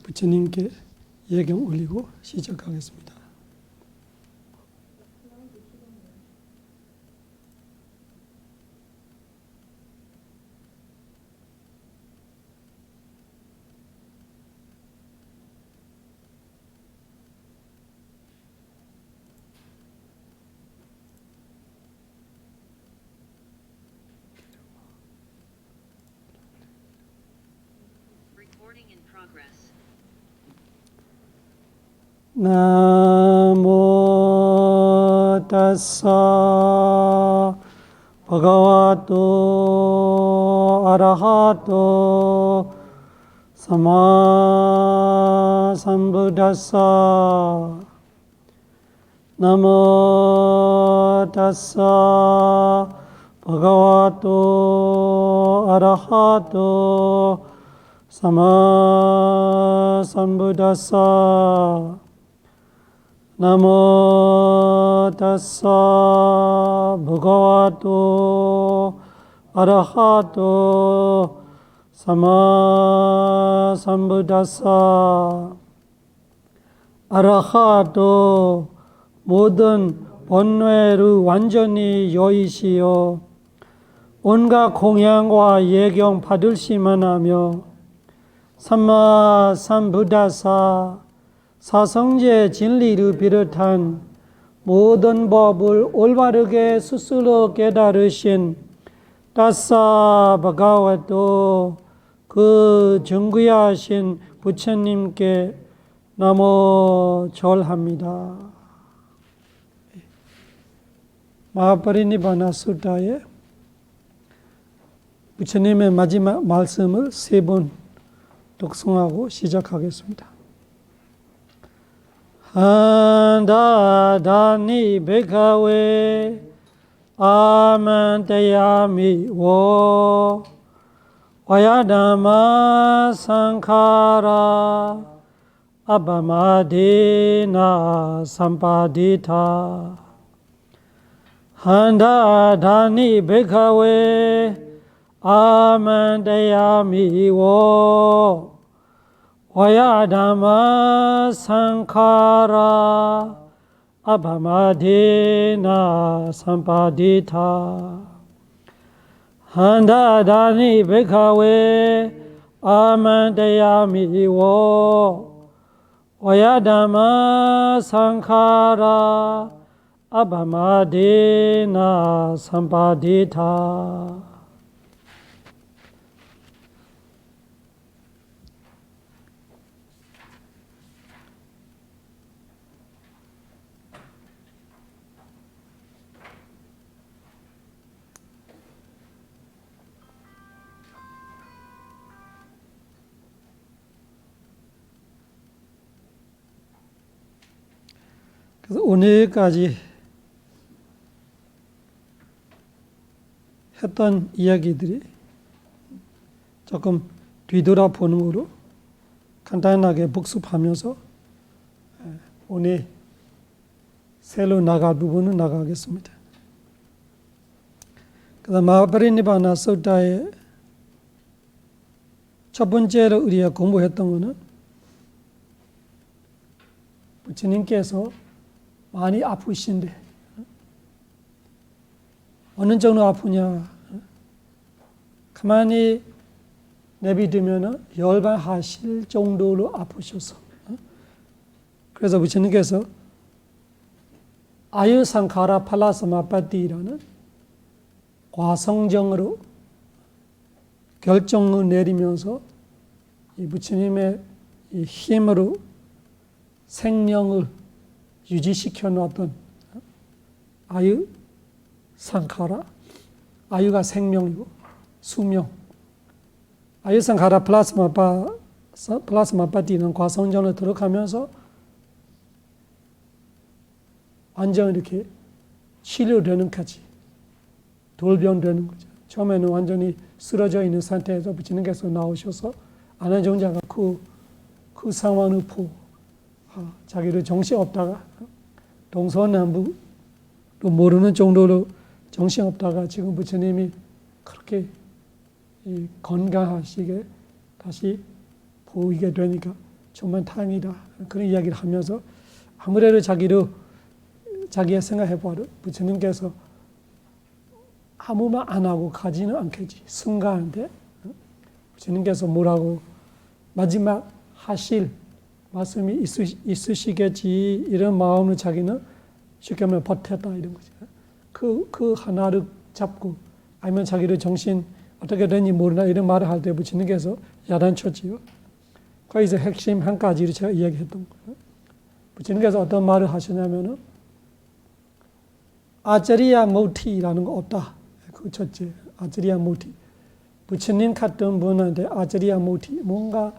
부처님께 예경 올리고 시작하겠습니다. 나모 타사 바가와토 아라하토 사마 삼부다사 나모 타사 바가와토 아라하토 사마 삼부다사 나모 타사 바가와토 아라하토 사마 삼부다사 아라하토 모든 번뇌를 완전히 여의시어 온갖 공양과 예경 받으시만 하며 삼마 삼부다사 사성제 진리를 비롯한 모든 법을 올바르게 스스로 깨달으신 타사 바가와토 그 정귀하신 부처님께 나모 절합니다. 마하파리니바나 수타의 부처님의 마지막 말씀을 3번 독송하고 시작하겠습니다. 한다다니 베카웨 아만테야미 워 와야다마 상카라 아바마디나 삼파디타 한다다니 베카웨 아만테야미 워 와야다마 상카라 아바마디나 삼파디타 한다다니 베카웨 아만데야미워 와야다마 상카라 아바마디나 삼파디타. 그래서 오늘까지 했던 이야기들이 조금 뒤돌아보는 거로 간단하게 복습하면서 오늘 새로 나갈 부분은 나가겠습니다. 그래서 마하파리니바나 수타의 첫 번째로 우리가 공부했던 것은 부처님께서 많이 아프신데 어느 정도 아프냐, 가만히 내비두면 열반하실 정도로 아프셔서, 그래서 부처님께서 아유상카라 팔라사마파티라는 과성정으로 결정을 내리면서 이 부처님의 이 힘으로 생명을 유지시켜 놓았던 아유 상카라, 아유가 생명이고 수명, 아유 상카라 플라스마파티는 과성전을 들어가면서 완전 이렇게 치료되는 까지 돌변되는 거죠. 처음에는 완전히 쓰러져 있는 상태에서 부처님께서 나오셔서 안한정자가 그 상황을 보고 자기를 정신없다가 동서남북 모르는 정도로 정신없다가 지금 부처님이 그렇게 건강하시게 다시 보이게 되니까 정말 다행이다. 그런 이야기를 하면서 아무래도 자기가 생각해봐도 부처님께서 아무 말 안 하고 가지는 않겠지. 순간인데 부처님께서 뭐라고 마지막 하실 말씀이 있으시겠지 이런 마음으로 자기는 쉽게 말하면 버텼다 이런 거죠. 그 하나를 잡고 아니면 자기를 정신 어떻게 되는지 모르나 이런 말을 할 때 부처님께서 야단쳤지요. 거기서 핵심 한 가지를 제가 이야기했던 거예요. 부처님께서 어떤 말을 하시냐면은 아짜리야 모티라는 거 없다. 그 첫째 아짜리야 모티. 부처님 같은 분한테 아짜리야 모티 뭔가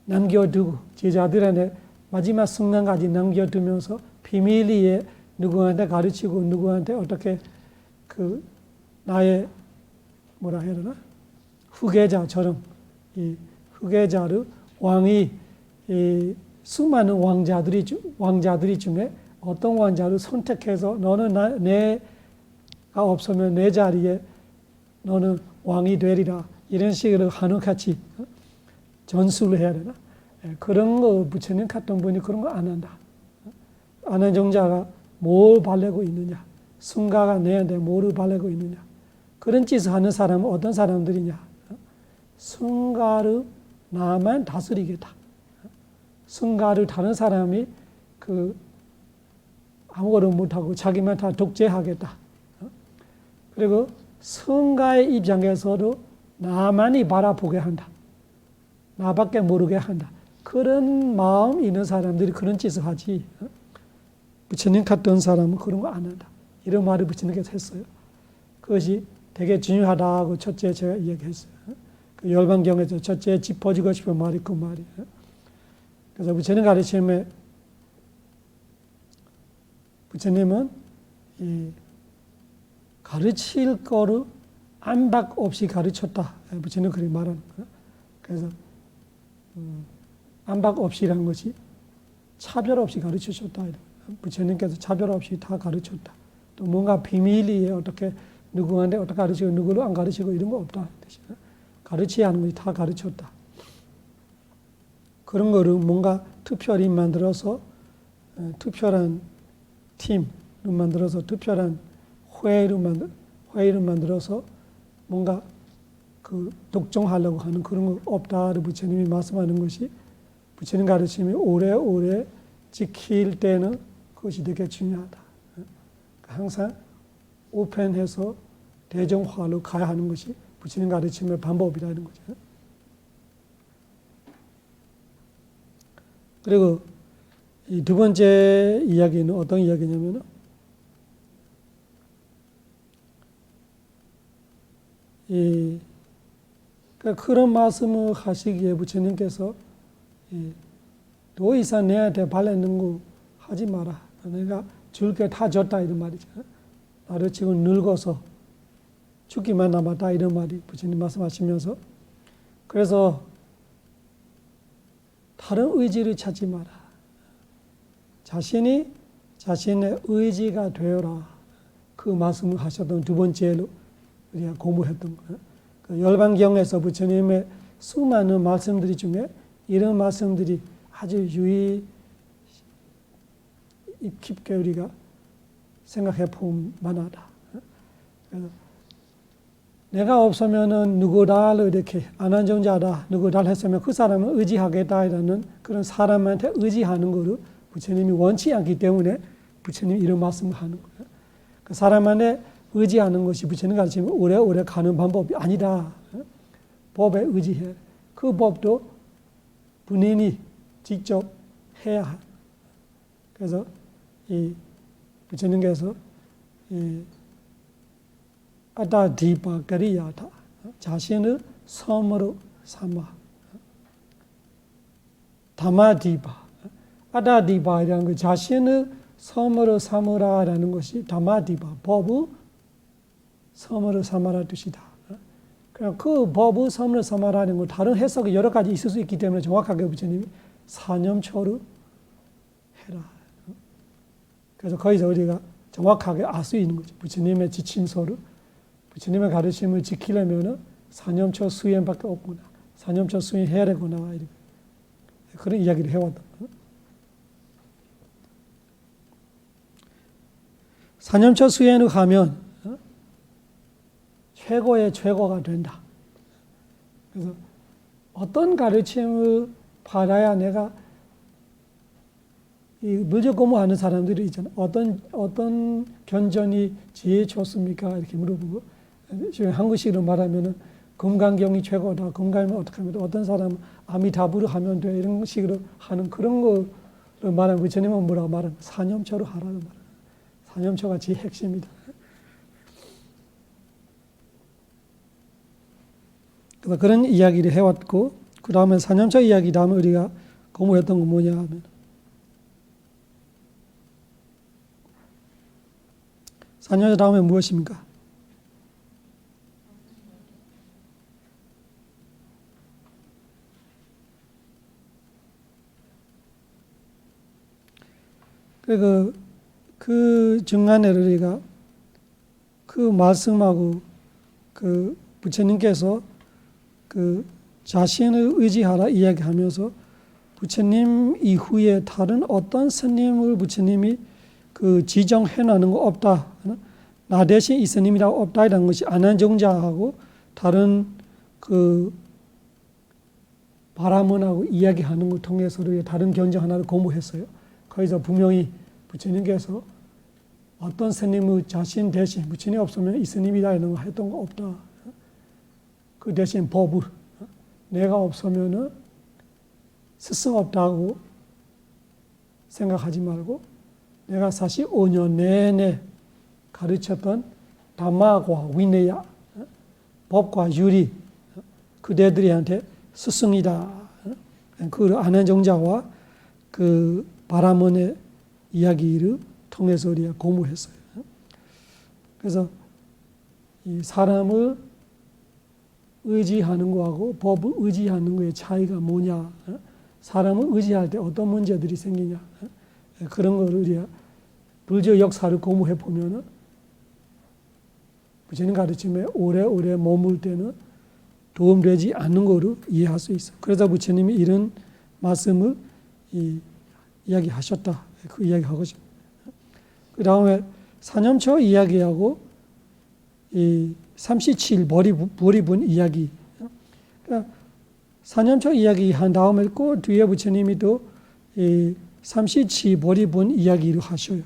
남겨두고 제자들한테 마지막 순간까지 남겨두면서 비밀리에 누구한테 가르치고 누구한테 어떻게 그 나의 뭐라 해야 되나 후계자처럼 이 후계자를 왕이 이 수많은 왕자들이 중에 어떤 왕자를 선택해서 너는 내가 없으면 내 자리에 너는 왕이 되리라 이런 식으로 하는같이 전수를 해야 되나 그런 거 부처님 같은 분이 그런 거 안 한다. 안한정자가 뭘 바라고 있느냐 승가가 내한테 뭐를 바라고 있느냐 그런 짓을 하는 사람은 어떤 사람들이냐 승가를 나만 다스리겠다. 승가를 다른 사람이 아무것도 못하고 자기만 다 독재하겠다. 그리고 승가의 입장에서도 나만이 바라보게 한다. 나밖에 모르게 한다. 그런 마음 있는 사람들이 그런 짓을 하지. 부처님 같은 사람은 그런 거 안 한다. 이런 말을 부처님께서 했어요. 그것이 되게 중요하다고 첫째 제가 이야기했어요. 그 열반경에서 첫째 짚어주고 싶은 말이 그 말이에요. 그래서 부처님 가르침에 부처님은 이 가르칠 거를 안박 없이 가르쳤다. 부처님 그렇게 말하는 거예요. 그래서 안박 없이라는 것이 차별 없이 가르치셨다. 부처님께서 차별 없이 다 가르쳤다. 또 뭔가 비밀리에 어떻게 누구한테 어떻게 가르치고 누구를 안 가르치고 이런 거 없다. 가르치야 하는 것이 다 가르쳤다. 그런 거를 뭔가 특별히 만들어서 특별한 팀을 만들어서 특별한 회의를 만들어서 뭔가 그 독점하려고 하는 그런 거 없다를 부처님이 말씀하는 것이 부처님 가르침이 오래오래 지킬 때는 그것이 되게 중요하다. 항상 오픈해서 대중화로 가야 하는 것이 부처님 가르침의 방법이라는 거죠. 그리고 이 두 번째 이야기는 어떤 이야기냐면은 그런 말씀을 하시기에 부처님께서 더 이상 내한테 바라는 거 하지 마라. 내가 줄 게 다 줬다 이런 말이죠. 나를 지금 늙어서 죽기만 남았다 이런 말이 부처님 말씀하시면서 그래서 다른 의지를 찾지 마라. 자신이 자신의 의지가 되어라. 그 말씀을 하셨던 두 번째로 우리가 공부했던 거예요. 그 열반경에서 부처님의 수많은 말씀들 중에 이런 말씀들이 아주 유의 깊게 우리가 생각해 볼 만하다. 그래서 내가 없으면은 누구다를 이렇게 안한정자다 누구다를 했으면 그 사람을 의지하겠다라는 그런 사람한테 의지하는 거를 부처님이 원치 않기 때문에 부처님이 이런 말씀을 하는 거예요. 그 사람한테 의지하는 것이 부처님 가르치면 오래오래 가는 방법이 아니다. 법에 의지해. 그 법도 본인이 직접 해야 해. 그래서 이 부처님께서 이 아다디바 가리야타 자신을 섬으로 삼아 다마디바 아다디바라는 그 자신을 섬으로 삼으라라는 것이 다마디바 법을 섬으로 삼아라 뜻이다. 그냥 그 법을 섬으로 삼아라는 건 다른 해석이 여러 가지 있을 수 있기 때문에 정확하게 부처님이 사념처를 해라. 그래서 거기서 우리가 정확하게 알 수 있는 거죠. 부처님의 지침서를 부처님의 가르침을 지키려면 사념처 수행밖에 없구나. 사념처 수행해야 되구나. 이렇게. 그런 이야기를 해왔다. 사념처 수행을 하면 최고의 최고가 된다. 그래서 어떤 가르침을 받아야 내가 이 물질 공부하는 사람들이 있잖아. 어떤 견전이 제일 좋습니까? 이렇게 물어보고 지금 한국식으로 말하면은 금강경이 최고다. 금강이면 어떻게 하면 돼? 어떤 사람은 아미타불을 하면 돼. 이런 식으로 하는 그런 거를 말하면 부처님은 뭐라고 말하면 사념처로 하라고 말해요. 사념처가 제일 핵심이다. 그래서 그런 이야기를 해왔고, 그 다음에 사념처 이야기 다음에 우리가 공부했던 건 뭐냐 하면 사념처 다음에 무엇입니까? 그 중간에 우리가 그 말씀하고 그 부처님께서 그 자신을 의지하라 이야기하면서 부처님 이후에 다른 어떤 스님을 부처님이 그 지정해 놔는 거 없다. 나 대신 이 스님이라고 없다 이라는 것이 안한정자하고 다른 그 바라문하고 이야기하는 걸 통해서 다른 견적 하나를 공부했어요. 거기서 분명히 부처님께서 어떤 스님의 자신 대신 부처님 없으면 이 스님이다 이런 거 했던 거 없다. 그 대신 법을 내가 없으면은 스승 없다고 생각하지 말고 내가 45년 내내 가르쳤던 담마과 위네야 법과 유리 그대들한테 스승이다. 그 안한정자와 그 바라문의 이야기를 통해서 우리가 공부했어요. 그래서 이 사람을 의지하는 거하고 법을 의지하는 거의 차이가 뭐냐, 사람을 의지할 때 어떤 문제들이 생기냐, 그런 거를 우리가 불교 역사를 공부해 보면은 부처님 가르침에 오래오래 머물 때는 도움되지 않는 거로 이해할 수 있어요. 그래서 부처님이 이런 말씀을 이야기하셨다. 그 이야기하고 싶어요. 그 다음에 사념처 이야기하고 이 37 보리분 이야기. 그러니까 사념처 이야기 한 다음에 꼭 뒤에 부처님이 또 이 37 보리분 이야기를 하셔요.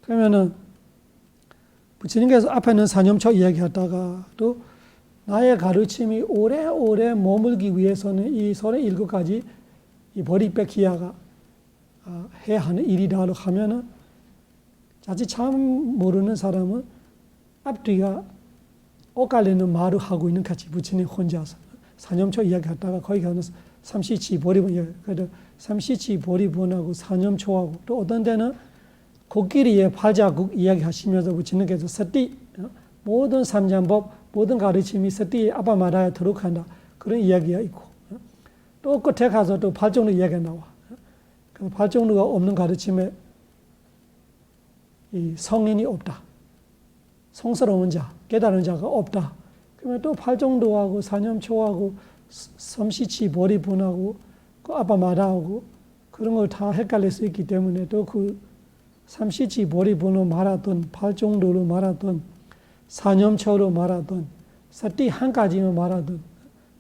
그러면은 부처님께서 앞에는 사념처 이야기하다가 또 나의 가르침이 오래오래 머물기 위해서는 이 37가지 이 보리백희야가 해야 하는 일이라고 하면은 자칫 참 모르는 사람은 앞뒤가 엇갈리는 말을 하고 있는 같이 부처님 혼자서 사념처 이야기하다가 거기 가는 37 보리분 이야기. 그래도 37 보리분하고 사념처하고 또 어떤 데는 코끼리의 발자국 이야기하시면서 부처님께서 서띠 모든 삼장법 모든 가르침이 서띠에 아바마다에 들어간다. 그런 이야기가 있고 또 끝에 가서 또 발정로 이야기가 나와. 그 발정로가 없는 가르침에 이 성인이 없다. 성스러운 자, 깨달은 자가 없다. 그러면 또 발정도하고 사념초하고 삼시치 보리분하고 그 아바마다하고 그런 걸 다 헷갈릴 수 있기 때문에 또 그 삼시치 보리분으로 말하던 발정도로 말하던 사념초로 말하던 서띠 한 가지만 말하던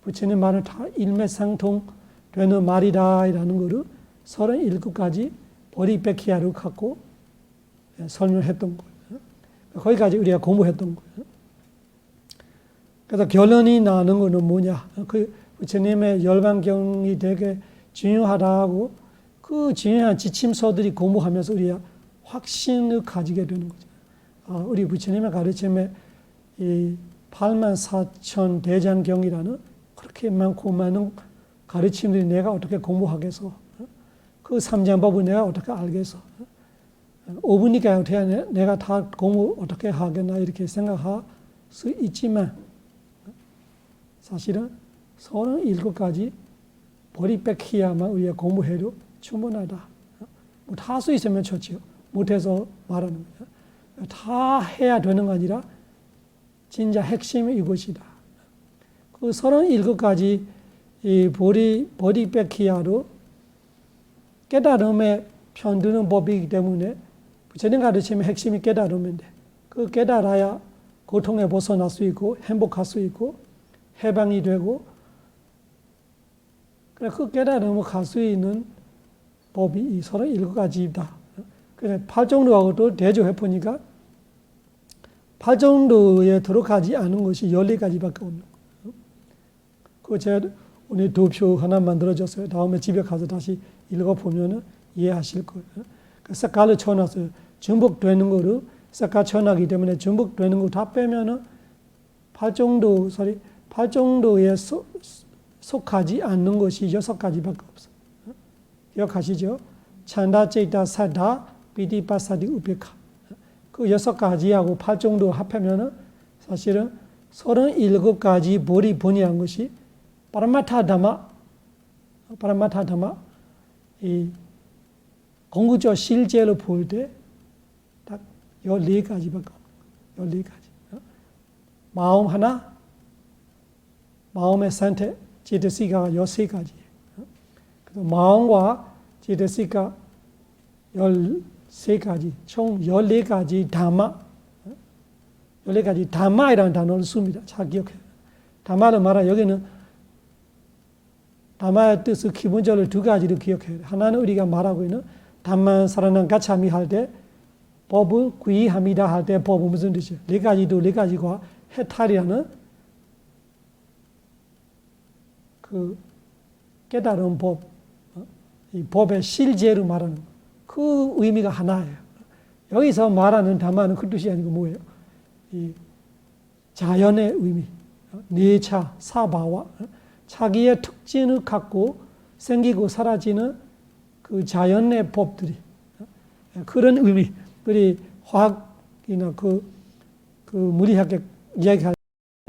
부처님 말은 다 일맥상통 되는 말이다 라는 거를 37가지 보리백희야를 갖고 설명했던 거예요. 거기까지 우리가 공부했던 거예요. 그래서 결론이 나는 거는 뭐냐? 그 부처님의 열반경이 되게 중요하다고 그 중요한 지침서들이 공부하면서 우리가 확신을 가지게 되는 거죠. 우리 부처님의 가르침에 이 84,000 대장경이라는 그렇게 많고 많은 가르침들이 내가 어떻게 공부하겠어? 그 삼장법을 내가 어떻게 알겠어? 5분이니까 어떻게 내가 다 공부 어떻게 하겠나 이렇게 생각할 수 있지만 사실은 37가지 보리백희야만 우리가 공부해도 충분하다. 뭐 다 할 수 있으면 좋지요. 못해서 말하는 거예요. 다 해야 되는 거 아니라 진짜 핵심이 이것이다. 그 37가지 이 보리백희야로 깨달음에 편드는 법이기 때문에 부처님 가르침의 핵심이 깨달음인데 그 깨달아야 고통에 벗어날 수 있고 행복할 수 있고 해방이 되고 그 깨달음을 갈 수 있는 법이 이 37가지이다. 그래서 팔정도하고도 대조해 보니까 팔정도에 들어가지 않은 것이 14가지밖에 없는 거예요. 그거 제가 오늘 도표 하나 만들어줬어요. 다음에 집에 가서 다시 읽어보면 이해하실 거예요. 색깔을 쳐놨어요. 중복되는 거를 색깔 쳐놨기 때문에 중복되는 거 다 빼면은 팔정도에 속하지 않는 것이 6가지밖에 없어요. 기억하시죠? 찬다, 째이다, 사다, 비디, 파사디, 우베카. 그 6가지하고 팔정도 합하면은 사실은 37가지 머리 번이한 것이 파라마타 다마, 이 공구조 실제로 볼 때 딱 14가지밖에 없어요. 14가지. 마음 하나, 마음의 상태, 제드시가가 13가지예요. 그래서 마음과 제드시가 13가지, 총 14가지 담마, 14가지 담마이라는 단어를 씁니다. 잘 기억해요. 담마를 말하면 여기는 담마의 뜻을 기본적으로 2가지를 기억해야 돼요. 하나는 우리가 말하고 있는 담만 사라난 가차미 할 때 법을 구이합니다 할 때 법은 무슨 뜻이에요? 4가지도 4가지가 해탈이라는 그 깨달은 법, 이 법의 실제로 말하는 그 의미가 하나예요. 여기서 말하는 담마는 그 뜻이 아니고 뭐예요? 이 자연의 의미, 내차, 사바와 자기의 특징을 갖고 생기고 사라지는 그 자연의 법들이 그런 의미. 우리 화학이나 그 물리학의 이야기할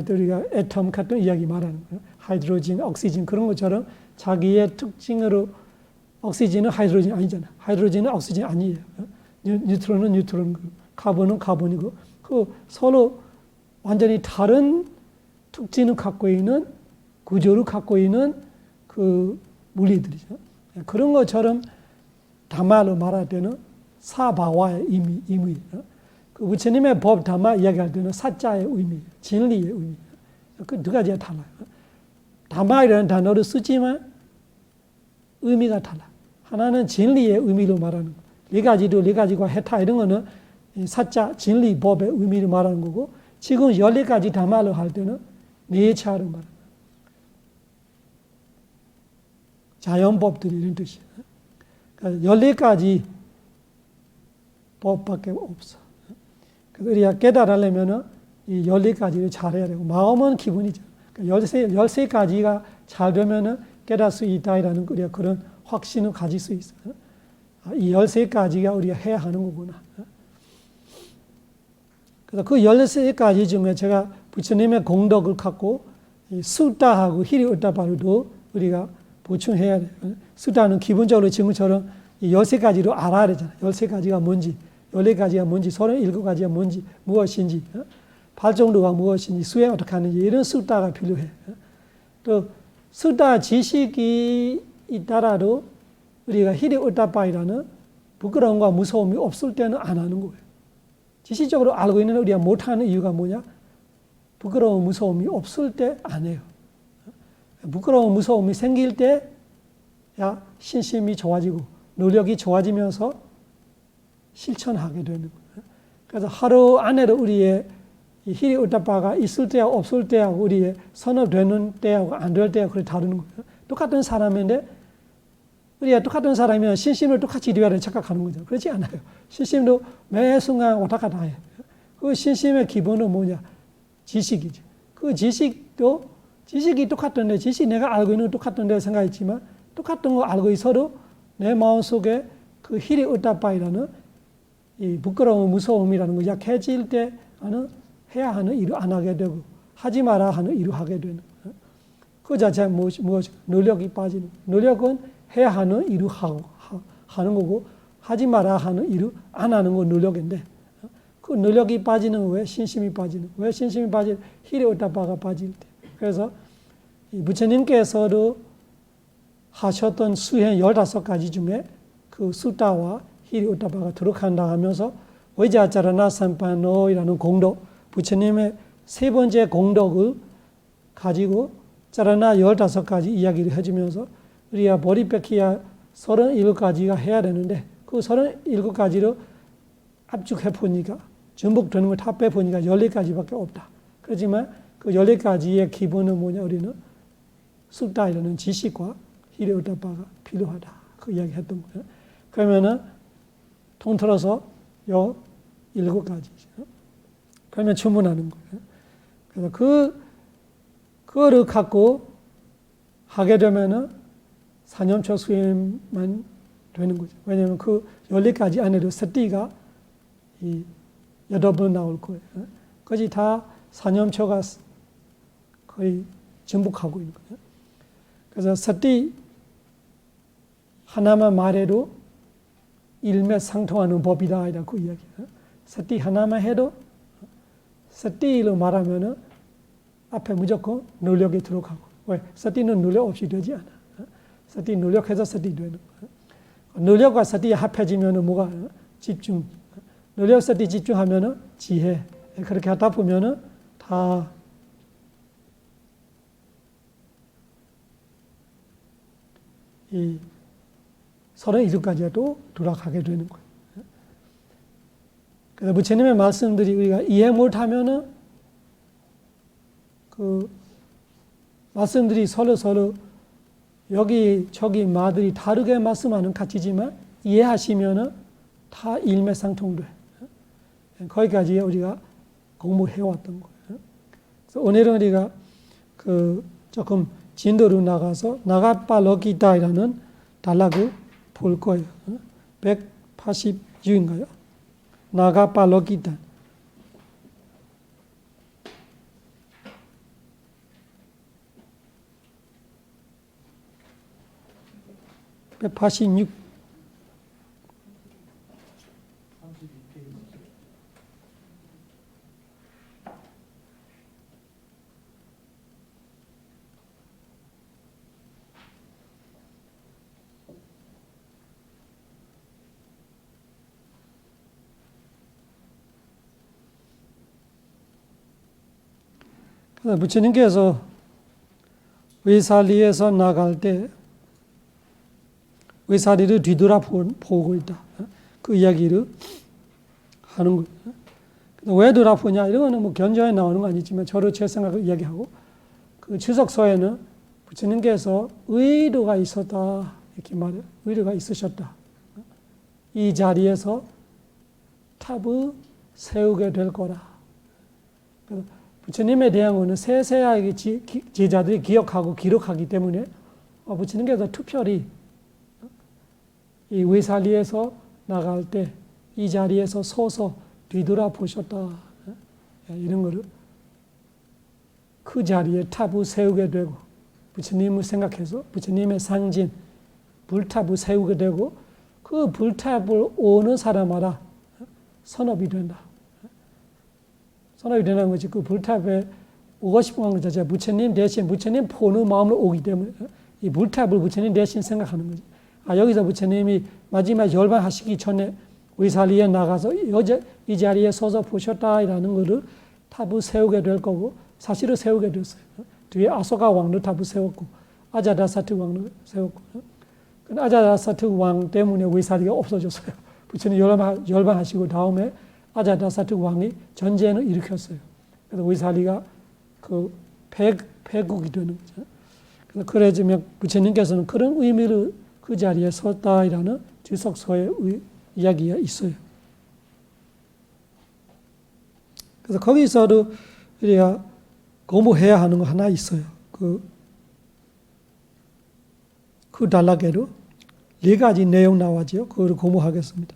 때 우리가 애톰 같은 이야기 말하는 거예요. 하이드로진, 옥시진 그런 것처럼 자기의 특징으로 옥시진은 하이드로진 아니잖아요. 하이드로진은 옥시진 아니에요. 뉴트론은 뉴트론이고 카본은 카본이고 그 서로 완전히 다른 특징을 갖고 있는 구조를 갖고 있는 그 물리들이죠. 그런 것처럼 담마로 말할 때는 사바와의 의미, 그 부처님의 법 담마 이야기할 때는 사자의 의미, 진리의 의미, 그 2가지가 달라요. 담마이라는 단어를 쓰지만 의미가 달라. 하나는 진리의 의미로 말하는 거. 4가지도 4가지가 해타 이런 거는 사자, 진리, 법의 의미를 말하는 거고 지금 14가지 담마를 할 때는 내차를 말하는 거예요. 자연법들이 이런 뜻이에요. 그러니까 14가지 법밖에 없어. 그래서 우리가 깨달으려면 이 14가지를 잘해야 되고 마음은 기본이죠. 그러니까 13가지가 잘 되면 깨달을 수 있다라는 우리가 그런 확신을 가질 수 있어요. 이 13가지가 우리가 해야 하는 거구나. 그래서 그 13가지 중에 제가 부처님의 공덕을 갖고 수다하고 히리오타바루도 우리가 보충해야 돼요. 수다는 기본적으로 지금처럼 13가지로 알아야 되잖아요. 13가지가 뭔지, 14가지가 뭔지, 37가지가 뭔지, 무엇인지, 팔정도가 무엇인지, 수행 어떻게 하는지 이런 수다가 필요해요. 또 수다 지식이 있더라도 우리가 히리오타바이라는 부끄러움과 무서움이 없을 때는 안 하는 거예요. 지식적으로 알고 있는 우리가 못하는 이유가 뭐냐? 부끄러움, 무서움이 없을 때 안 해요. 부끄러움, 무서움이 생길 때야 신심이 좋아지고 노력이 좋아지면서 실천하게 되는 거예요. 그래서 하루 안에도 우리의 히리오타바가 있을 때하고 없을 때하고 우리의 선업되는 때하고 안 될 때하고 그렇게 다르는 거예요. 똑같은 사람인데 우리가 똑같은 사람이면 신심을 똑같이 이루어야 착각하는 거죠. 그렇지 않아요. 신심도 매 순간 왔다 갔다 해요. 그 신심의 기본은 뭐냐? 지식이죠. 그 지식이 똑같은데 지식 내가 알고 있는 똑같은데 생각했지만 똑같은 거 알고 있어도 내 마음속에 그 히리오타바이라는 이 부끄러움, 무서움이라는 거 약해질 때는 해야 하는 일을 안 하게 되고 하지 마라 하는 일을 하게 되는 거예요. 그 자체가 무엇이 노력이 빠지는 거예요. 노력은 해야 하는 일을 하는 거고 하지 마라 하는 일을 안 하는 건 노력인데 그 노력이 빠지는 왜 신심이 빠지는 왜 신심이 빠질 히리오타바가 빠질 때 그래서 부처님께서도 하셨던 수행 15가지 중에 그 수타와 히리오타파가 들어간다 하면서 외자자라나 삼판노이라는 공덕, 부처님의 세 번째 공덕을 가지고 자라나 15가지 이야기를 해주면서 우리가 보리백희야 37가지가 해야 되는데 그 37가지로 압축해 보니까 전복되는 걸 다 빼보니까 14가지밖에 없다. 그렇지만 그 14가지의 기본은 뭐냐, 우리는 숫다이라는 지식과 히레오타파가 필요하다. 그 이야기 했던 거예요. 그러면은 통틀어서 요 7가지죠. 그러면 충분하는 거예요. 그래서 그거를 갖고 하게 되면은 사념초 수행만 되는 거죠. 왜냐하면 그 14가지 안에도 서띠가 8번 나올 거예요. 그것이 다 사념초가 거의 전복하고 있는 거예요. 그래서 서띠 하나만 말해도 일맥상통하는 법이다. 이라고 이야기해요. 서띠 하나만 해도 서띠로 말하면은 앞에 무조건 노력이 들어가고. 왜? 서띠는 노력 없이 되지 않아. 서띠 노력해서 서띠 되는 거예요. 노력과 서띠 합해지면은 뭐가 집중. 노력 서띠 집중하면은 지혜. 그렇게 하다 보면은 다 이 37가지에도 돌아가게 되는 거예요. 그래서 부처님의 말씀들이 우리가 이해 못하면은 그 말씀들이 서로 여기 저기 말들이 다르게 말씀하는 가치지만 이해하시면은 다 일맥상통돼. 거기까지 우리가 공부해왔던 거예요. 그래서 오늘은 우리가 그 조금 진도로 나가서 나가팔로기타이라는 단락을 볼 거예요. 186인가요? 나가팔로기타. 186. 부처님께서 외사리에서 나갈 때 외사리를 뒤돌아보고 있다. 그 이야기를 하는 거예요. 왜 돌아보냐? 이런 거는 뭐 견저에 나오는 건 아니지만 저로 제 생각을 이야기하고 그 주석서에는 부처님께서 의도가 있었다. 이렇게 말해요. 의도가 있으셨다. 이 자리에서 탑을 세우게 될 거라. 부처님에 대한 것은 세세하게 제자들이 기억하고 기록하기 때문에 부처님께서 특별히 이 외사리에서 나갈 때 이 자리에서 서서 뒤돌아보셨다. 이런 거를 그 자리에 탑을 세우게 되고 부처님을 생각해서 부처님의 상징 불탑을 세우게 되고 그 불탑을 오는 사람마다 선업이 된다. 선업이 되는 거지. 그 불탑에 오고 싶은 것 자체가 부처님 대신 부처님 보는 마음으로 오기 때문에 이 불탑을 부처님 대신 생각하는 거지. 여기서 부처님이 마지막 열반하시기 전에 외사리에 나가서 이 자리에 서서 보셨다라는 것을 탑을 세우게 될 거고 사실을 세우게 됐어요. 뒤에 아소가 왕도 탑을 세웠고 아자다사트 왕도 세웠고 아자다사트 왕 때문에 외사리가 없어졌어요. 부처님 열반하시고 다음에 아자다사트 왕이 전쟁을 일으켰어요. 그래서 외사리가 그 패국이 되는 거죠. 그래서 부처님께서는 그런 의미를 그 자리에 섰다라는 주석서의 이야기가 있어요. 그래서 거기서도 우리가 공부해야 하는 거 하나 있어요. 그 단락에도 4가지 내용 나와죠. 그거를 공부하겠습니다.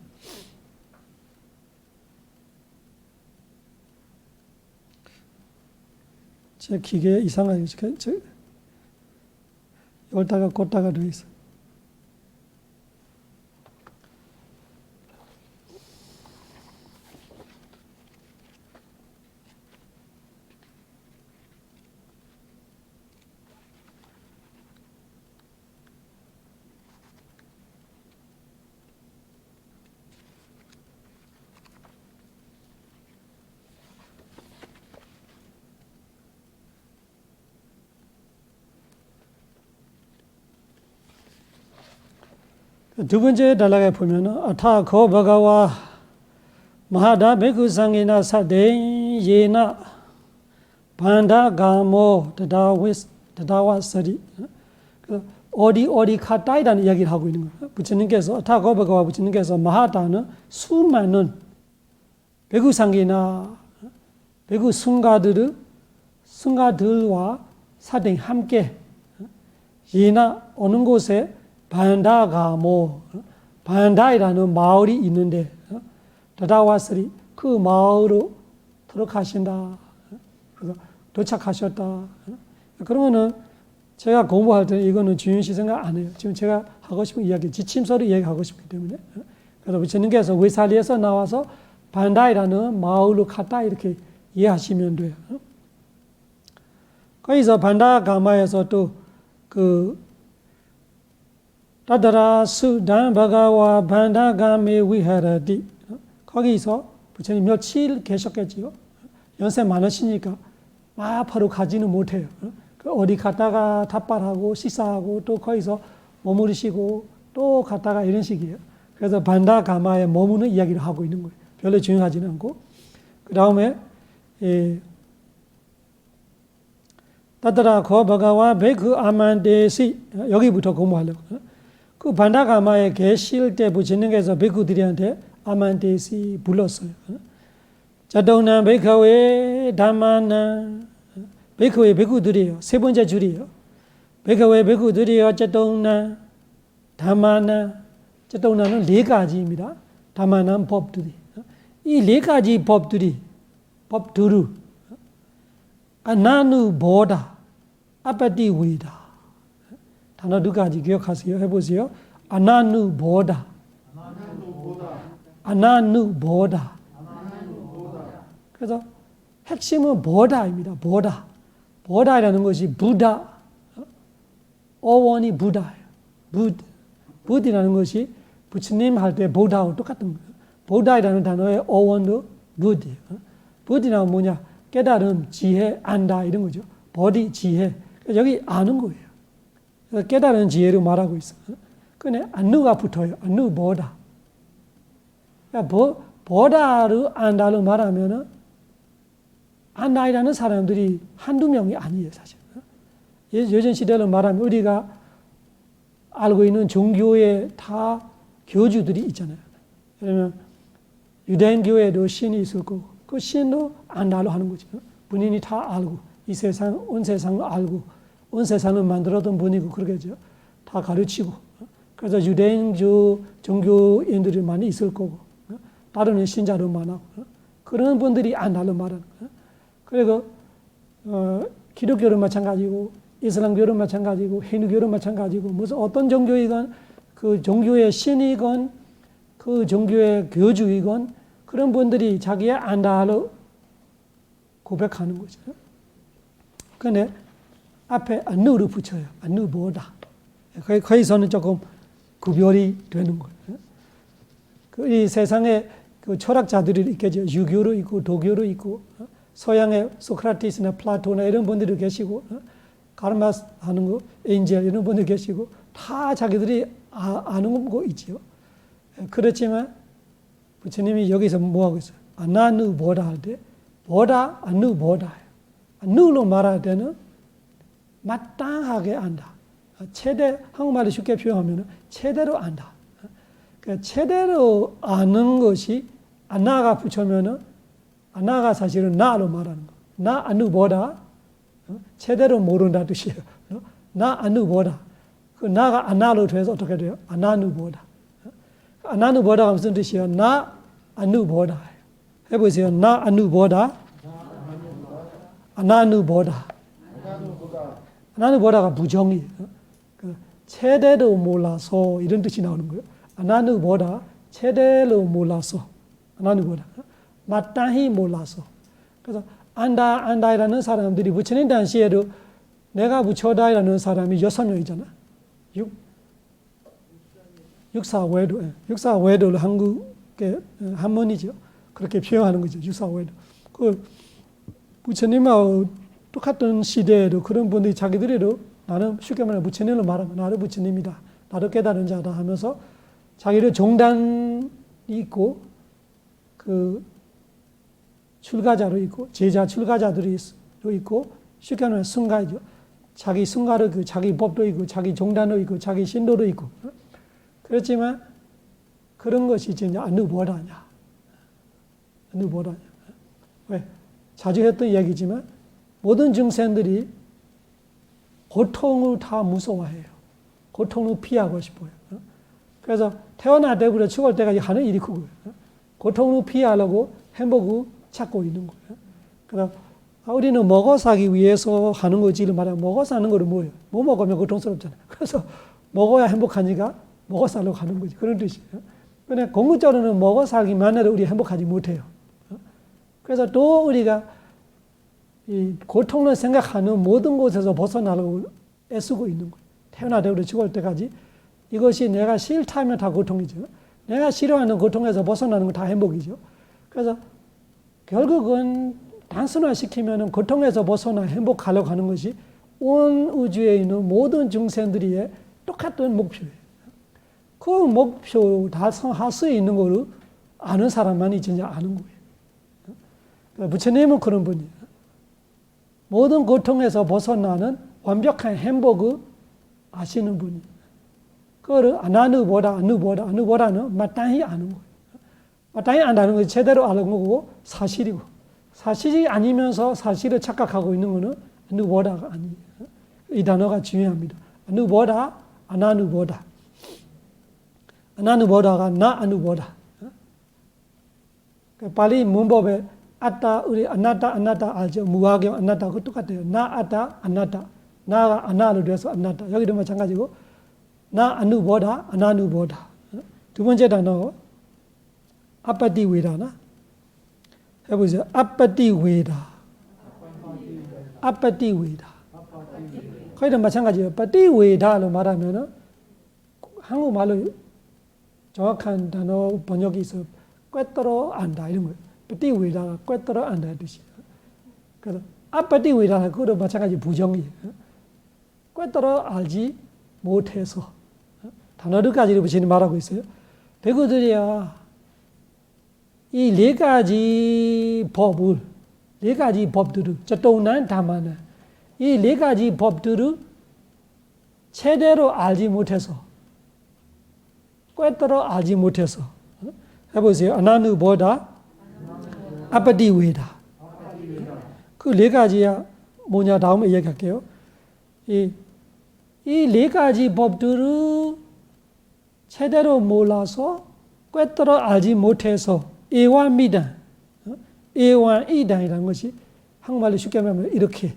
제 기계에 이상하게 열다가 걷다가 되어 있어요. 두 번째 단락에 보면은 아타 거 바가와 마하다 베쿠 상게나 사데 예나 반다 가모 다다와서리 어디 카타이라는 이야기를 하고 있는 거예요. 부처님께서 아타 거 바가와 부처님께서 마하다는 수많은 베쿠 상게나 베쿠 승가들과 사등 함께 예나 어느 곳에 반다가모 반다이라는 마을이 있는데 다다와스리 그 마을로 들어가신다. 그래서 도착하셨다. 그러면은 제가 공부할 때 이거는 중요시 생각 안 해요. 지금 제가 하고 싶은 이야기, 지침서를 이야기하고 싶기 때문에. 그래서 부처님께서 외살리에서 나와서 반다이라는 마을로 갔다 이렇게 이해하시면 돼요. 거기서 반다가마에서 또 따다라 수단 바가와 반다가메 위하라디 거기서 부처님 며칠 계셨겠지요. 연세 많으시니까 바로 가지는 못해요. 어디 갔다가 탑발하고 식사하고 또 거기서 머무르시고 또 갔다가 이런 식이에요. 그래서 반다가마에 머무는 이야기를 하고 있는 거예요. 별로 중요하지는 않고. 그 다음에 따다라 거 바가와 베그 아만데시 여기부터 공부하려고. 그 반다가마에 계실 때 부처님께서 베그들한테 아만데시 불렀어요. 자동난 베카웨 담마나 베카웨 베그들이에요. 세 번째 줄이에요. 베카웨 베그들이요. 자동난 담마나 자동난은 네 가지입니다. 담마난 법들이 이 네 가지 법들이 법들을 아나누 보다 아파티 위다 단어 두 가지 기억하세요. 해보세요. 아나누 보다 아나누 보다 그래서 핵심은 보다입니다. 보다라는 것이 부다 어원이 부다예요. 부드라는 것이 부처님 할 때 보다하고 똑같은 거예요. 보다라는 단어의 어원도 부드예요. 부드는 뭐냐? 깨달음, 지혜, 안다 이런 거죠. 보디, 지혜. 여기 아는 거예요. 깨달은 지혜로 말하고 있어요. 근데 안누가 붙어요. 안누 보다. 보다를 안다로 말하면은 안다이라는 사람들이 한두 명이 아니에요, 사실. 요즘 시대로 말하면 우리가 알고 있는 종교에 다 교주들이 있잖아요. 그러면 유대인 교회도 신이 있을 거고 그 신도 안다로 하는 거죠. 본인이 다 알고 이 세상, 온 세상을 알고 온 세상을 만들었던 분이고 그러겠죠. 다 가르치고 그래서 유대인 종교인들이 많이 있을 거고 다른 신자도 많았고 그런 분들이 안다로 말하는 거예요. 그리고 기독교는 마찬가지고 이슬람교는 마찬가지고 힌두교는 마찬가지고 무슨 어떤 종교이건 그 종교의 신이건 그 종교의 교주이건 그런 분들이 자기의 안다로 고백하는 거죠. 그런데 앞에 안누를 붙여요. 안누보다. 거기서는 조금 구별이 되는 거예요. 이 세상에 그 철학자들이 있겠죠. 유교로 있고 도교로 있고 서양의 소크라테스나 플라토나 이런 분들이 계시고 가르마스 하는 거, 엔젤 이런 분들 계시고 다 자기들이 아는 거 있지요. 그렇지만 부처님이 여기서 뭐 하고 있어요? 아나누 보다 할 때 보다 안누 보다 안누로 말할 때는 마땅하게 안다. 한국말로 쉽게 표현하면 제대로 안다. 그러니까 제대로 아는 것이 아나가 붙여면은 아나가 사실은 나로 말하는 거. 나 안누보다 제대로 모른다 뜻이에요. 나 안누보다 그 나가 아나로 돼서 어떻게 돼요? 아나누보다. 아나누보다가 무슨 뜻이에요? 나 안누보다. 해보세요. 나 안누보다. 아나누보다. 아나누보다가 부정이에요. 제대로 몰라서 이런 뜻이 나오는 거예요. 아나누보다 제대로 몰라서 아나누보다 마땅히 몰라서. 그래서 안다이라는 사람들이 부처님 당시에도 내가 부처다이라는 사람이 6명이잖아. 육사외도를 한국의 한문이죠. 그렇게 표현하는 거죠. 육사외도. 그 부처님하고 똑같은 시대에도 그런 분들이 자기들도 나는 쉽게 말하면 부처님을 말하면 나도 부처님이다. 나도 깨달은 자다 하면서 자기를 종단이 있고 그 출가자로 있고 제자 출가자들이 있고 쉽게 말하면 승가죠. 자기 승가로 그 자기 법도 있고 자기 종단도 있고 자기 신도도 있고 그렇지만 그런 것이 진짜 어느 보다냐? 어느 보다냐? 왜? 자주 했던 이야기지만 모든 중생들이 고통을 다 무서워해요. 고통을 피하고 싶어요. 그래서 태어나때부터 죽을 때까지 하는 일이 그거예요. 고통을 피하려고 행복을 찾고 있는 거예요. 그래서 우리는 먹어 사기 위해서 하는 거지를 말하면 먹어 사는 거는 뭐예요? 뭐 먹으면 고통스럽잖아요. 그래서 먹어야 행복하니까 먹어 살려고 하는 거지. 그런 뜻이에요. 그런데 궁극적으로는 먹어 살기만 해도 우리 행복하지 못해요. 그래서 또 우리가 이 고통을 생각하는 모든 곳에서 벗어나려고 애쓰고 있는 거예요. 태어나되고 죽을 때까지 이것이 내가 싫다면 다 고통이죠. 내가 싫어하는 고통에서 벗어나는 건 다 행복이죠. 그래서 결국은 단순화시키면 고통에서 벗어나 행복하려고 하는 것이 온 우주에 있는 모든 중생들이 똑같은 목표예요. 그 목표 달성할 수 있는 거를 아는 사람만이 진짜 아는 거예요. 부처님은 그런 분이에요. 모든 고통에서 벗어나는 완벽한 행복을 아시는 분이에요. 그거를 어느보다는 마땅히 아는 거예요. 마땅히 안다는 것이 제대로 아는 거고 사실이고 사실이 아니면서 사실을 착각하고 있는 것은 어느보다가 아니에요. 이 단어가 중요합니다. 어느보다, 어느보다. 어느보다가 나 어느보다. 발리 문법에 아따, 우리 아나타 알죠? 무화경 아나타 그거 똑같아요. 나 아따, 아나타. 나가 아나로 돼서 아나타. 여기도 마찬가지고 나 어느보다, 어느보다. 두 번째 단어 아빠띠 외다나 해보세요. 아빠띠 외다. 아빠띠 외다. 거기도 마찬가지예요. 빠띠 외다로 말하면은 한국말로 정확한 단어 번역이 있어. 꿰뚫어 안다 이런 거예요. 빠띠 외다가 꿰뚫어 안다 뜻이에요. 그래서 아빠띠 외다 그것도 마찬가지 부정이에요. 꿰뚫어 알지 못해서 단어들까지를 부처님 말하고 있어요. 배구들이야. 이 네 가지 법을, 네 가지 법들을, 저동난 다만은 이 네 가지 법들을 제대로 알지 못해서, 꿰뚫어 알지 못해서, 해보세요. 어느보다, 아빠띠 외다. 그 네 가지야 뭐냐 다음에 얘기할게요. 이 네 가지 법들을 제대로 몰라서 꿰뚫어 알지 못해서 애완미단, 애완이단이라는 것이 한국말로 쉽게 말하면 이렇게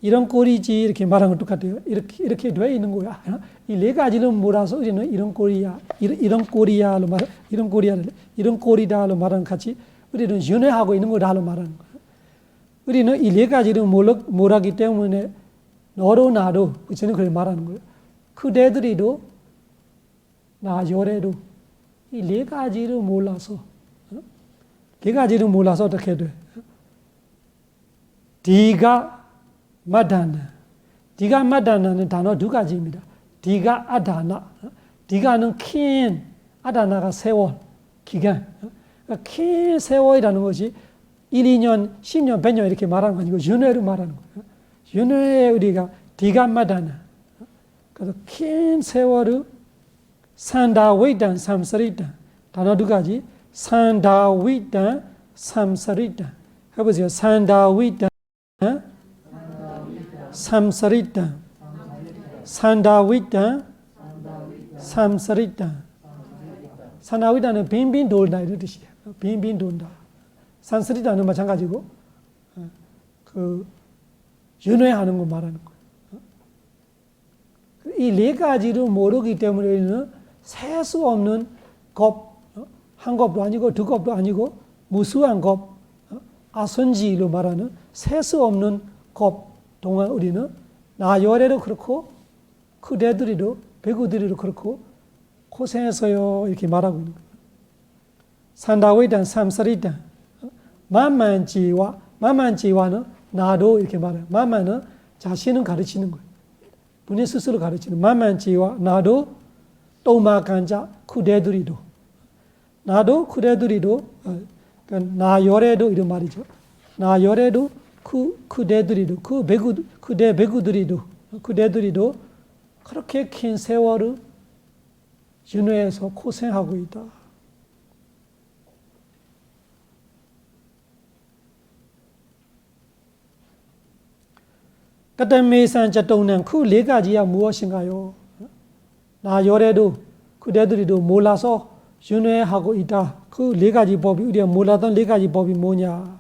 이런 꼴이지 이렇게 말하는 건 똑같아요. 이렇게 돼 있는 거야. 이 네 가지를 몰아서 우리는 이런 꼴이야, 이런 꼴이야로 말, 이런 꼴이야, 이런 꼴이다로 말하는 같이 우리는 윤회하고 있는 거다로 말하는 거야. 우리는 이 네 가지를 몰랐기 때문에 너로 나도 저는 그렇게 말하는 거예요. 그대들이도 나 요래도 이 네 가지를 몰라서 네 가지를 몰라서 어떻게 돼? 디가 마다나 디가 마다나는 단어 두 가지입니다. 디가 아다나 디가는 긴 아다나가 세월 기간 긴 세월이라는 것이 1, 2년, 10년, 100년 이렇게 말하는 거 아니고 윤회를 말하는 거예요. 윤회에 우리가 디가 마다나 그래서 긴 세월을 산다위단, 삼사리단 단어 두 가지 산다위단, 삼사리단 해보세요. 산다위단, 삼사리단 산다위단, 삼사리단 산다위단은 빙빙 돌다 이런 뜻이에요. 빙빙 돈다. 산사리단은 마찬가지고 그 윤회하는 거 말하는 거예요. 이 네 가지를 모르기 때문에 셀 수 없는 겁, 한 겁도 아니고 두 겁도 아니고 무수한 겁, 아선지로 말하는 셀 수 없는 겁 동안 우리는 나열에도 그렇고 그대들이도 배구들이도 그렇고 고생해서요 이렇게 말하고 있는 거예요. 산다위단, 삼사리단 만만지와는 나도 이렇게 말해요. 만만은 자신을 가르치는 거예요. 본인 스스로 가르치는 만만지와 나도 또마간자 쿠데두리도 나도 쿠데두리도 나 열에도 이런 말이죠. 나 열에도 쿠데두리도 그대 배구들이도 그대들이도 그렇게 긴 세월을 윤회에서 고생하고 있다. 그때메이산 자동는 그 네 가지야 무엇인가요? 나 열에도 그대들이도 몰라서 윤회하고 있다. 그 네 가지 법이 우리가 몰랐던 네 가지 법이 뭐냐?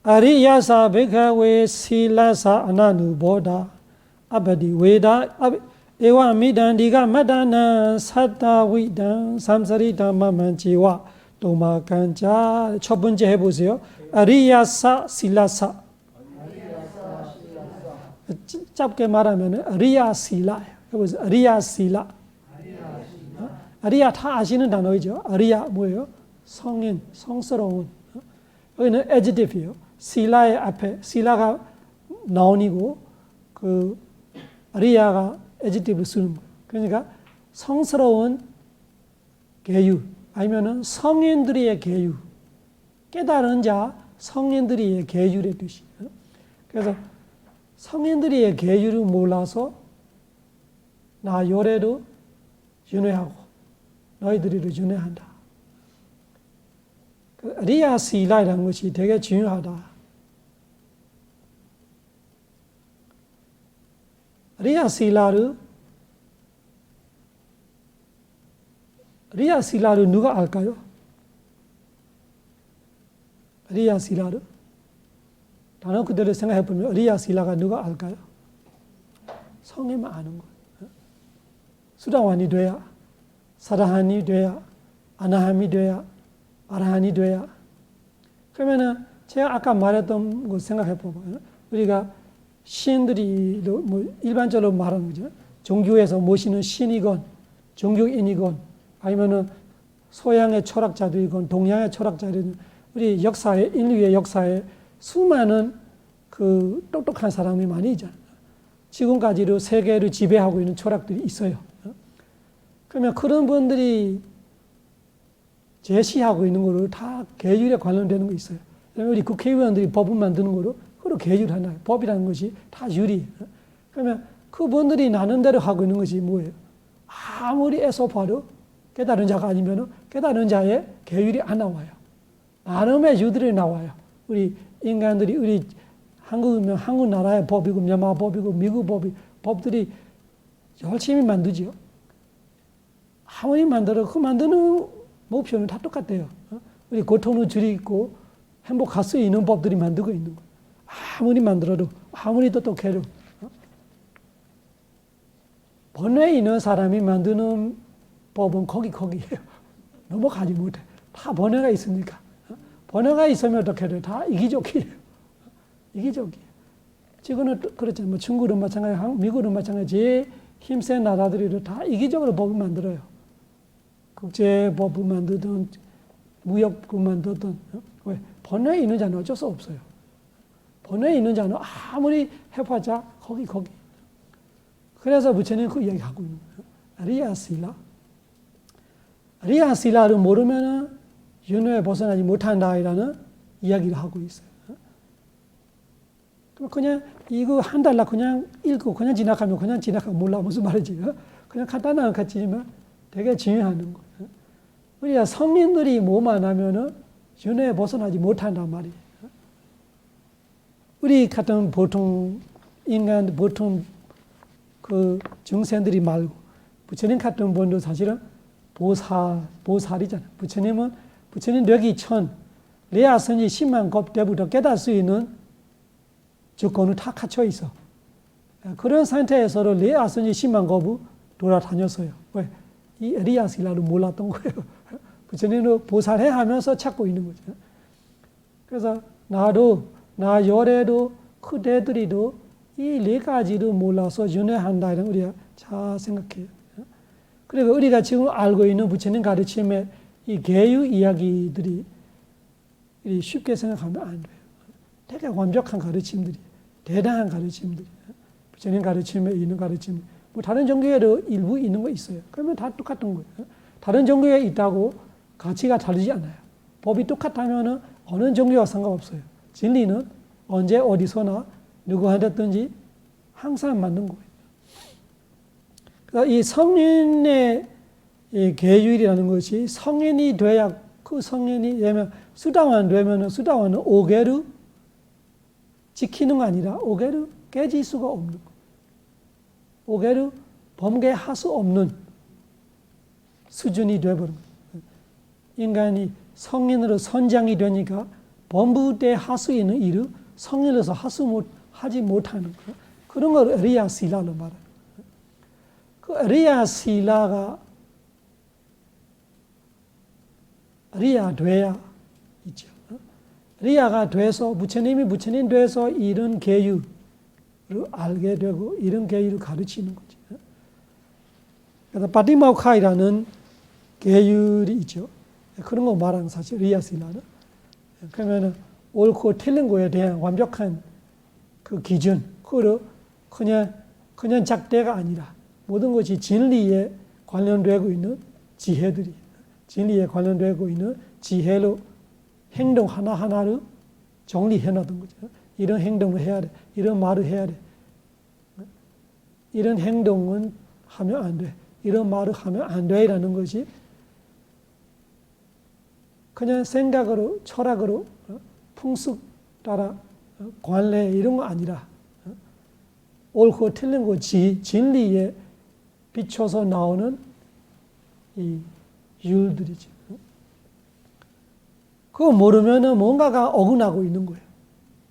아리야사 베카웨 실라사 아나누보다 아바디 웨다 에와 미단디가 마다나 사타위단 삼사리다 마만지와 도마간자 첫 번째 해보세요. 아리야사 실라사 짧게 말하면 아리야 실라 해보세요. 아리야 실라 아리야 다 아시는 단어이죠. 아리야 뭐예요? 성인, 성스러운. 여기는 adjective예요. 실라의 앞에 실라가 나온이고 그 아리야가 adjective를 쓰는 거예요. 그러니까 성스러운 계유 아니면은 성인들의 계유 깨달은 자 성인들의 계유의 뜻이. 그래서 성인들의 계유를 몰라서 나 열애도 윤회하고 너희들이도 윤회한다. 리아 실라이라는 것이 되게 중요하다. 리아 실라를 누가 알까요? 리아 실라를 단어 그대로 생각해 보면 리아 실라가 누가 알까요? 성에만 아는 거예요. 수다완이 돼야, 사라한이 돼야, 아나함이 돼야, 아라한이 돼야. 그러면은 제가 아까 말했던 거 생각해 보면 우리가 신들이 뭐 일반적으로 말하는 거죠. 종교에서 모시는 신이건 종교인이건 아니면은 서양의 철학자들이건 동양의 철학자들이건 우리 역사에 인류의 역사에 수많은 그 똑똑한 사람이 많이 있잖아요. 지금까지도 세계를 지배하고 있는 철학들이 있어요. 그러면 그런 분들이 제시하고 있는 거로 다 계율에 관련되는 거 있어요. 우리 국회의원들이 법을 만드는 거로 그걸 계율 하나요. 법이라는 것이 다 율이에요. 그러면 그분들이 나는 대로 하고 있는 것이 뭐예요? 아무리 애써봐도 깨달은 자가 아니면 깨달은 자의 계율이 안 나와요. 나름의 유들이 나와요. 우리 인간들이 우리 한국이면 한국 나라의 법이고 미얀마 법이고 미국 법들이 열심히 만들죠. 아무리 만들어 그 만드는 목표는 다 똑같아요. 우리 고통을 줄이고 행복할 수 있는 법들이 만들고 있는 거예요. 아무리 만들어도 아무리 똑똑해도 번뇌에 있는 사람이 만드는 법은 거기에요. 넘어가지 못해. 다 번뇌가 있으니까. 번뇌가 있으면 어떻게 돼요? 다 이기적이에요. 이기적이에요. 지금은 그렇잖아요. 뭐 중국은 마찬가지, 미국은 마찬가지. 제일 힘센 나라들이 다 이기적으로 법을 만들어요. 국제법을 만들든 무역을 만들든. 왜? 번뇌에 있는 자는 어쩔 수 없어요. 번뇌에 있는 자는 아무리 해봤자 거기. 그래서 부처님 그 이야기하고 있는 거예요. 아리야 실라를 모르면 윤회에 벗어나지 못한다라는 이야기를 하고 있어요. 그냥 이거 한 달날 그냥 읽고 그냥 지나가면 몰라 무슨 말인지 그냥 간단한 가치지만 되게 중요한 거예요. 우리가 성인들이 뭐만 하면은 윤회에 벗어나지 못한단 말이에요. 우리 같은 보통 인간 보통 그 중생들이 말고 부처님 같은 분도 사실은 보살이잖아요. 부처님 력이 레아선지 10만 급 때부터 깨달을 수 있는 조건을 다 갖춰 있어. 그런 상태에서도 레아선지 10만 급을 돌아다녔어요. 왜? 이 리아실라를 몰랐던 거예요. 부처님도 보살해 하면서 찾고 있는 거죠. 그래서 나 열애도 그대들이도 이 네 가지를 몰라서 윤회한다 이런 우리가 잘 생각해요. 그리고 우리가 지금 알고 있는 부처님 가르침의 이 계유 이야기들이 쉽게 생각하면 안 돼요. 되게 완벽한 가르침들이, 대단한 가르침들이, 부처님 가르침에 있는 가르침 뭐 다른 종교에도 일부 있는 거 있어요. 그러면 다 똑같은 거예요. 다른 종교에 있다고 가치가 다르지 않아요. 법이 똑같다면 어느 종교와 상관없어요. 진리는 언제 어디서나 누구한테든지 항상 맞는 거예요. 그러니까 이 성인의 이 계율이라는 것이 성인이 돼야 그 성인이 되면 수다원 되면 수다원은 오계를 지키는 거 아니라 오계를 깨질 수가 없는 거. 오계를 범죄할 수 없는 수준이 되어버린 거예요. 인간이 성인으로 선장이 되니까 범부 때 할 수 있는 일을 성인으로서 하지 못하는 거. 그런 걸 에리야 실라로 말해요. 그 에리야 실라가 리아 돼야 있죠. 리아가 돼서 부처님 돼서 이런 계율을 알게 되고 이런 계율을 가르치는 거죠. 그래서 파티마우카이라는 계율이 있죠. 그런 거 말하는 사실 리아실라는. 그러면 옳고 틀린 거에 대한 완벽한 그 기준, 그걸 그냥 작대가 아니라 모든 것이 진리에 관련되고 있는 지혜들이. 진리에 관련되고 있는 지혜로 행동 하나하나를 정리해 놨던 거죠. 이런 행동을 해야 돼. 이런 말을 해야 돼. 이런 행동은 하면 안 돼. 이런 말을 하면 안 돼라는 것이 그냥 생각으로, 철학으로, 풍습 따라 관례 이런 거 아니라 옳고 틀린 거 진리에 비춰서 나오는 이 율들이죠. 그거 모르면 뭔가가 어긋나고 있는 거예요.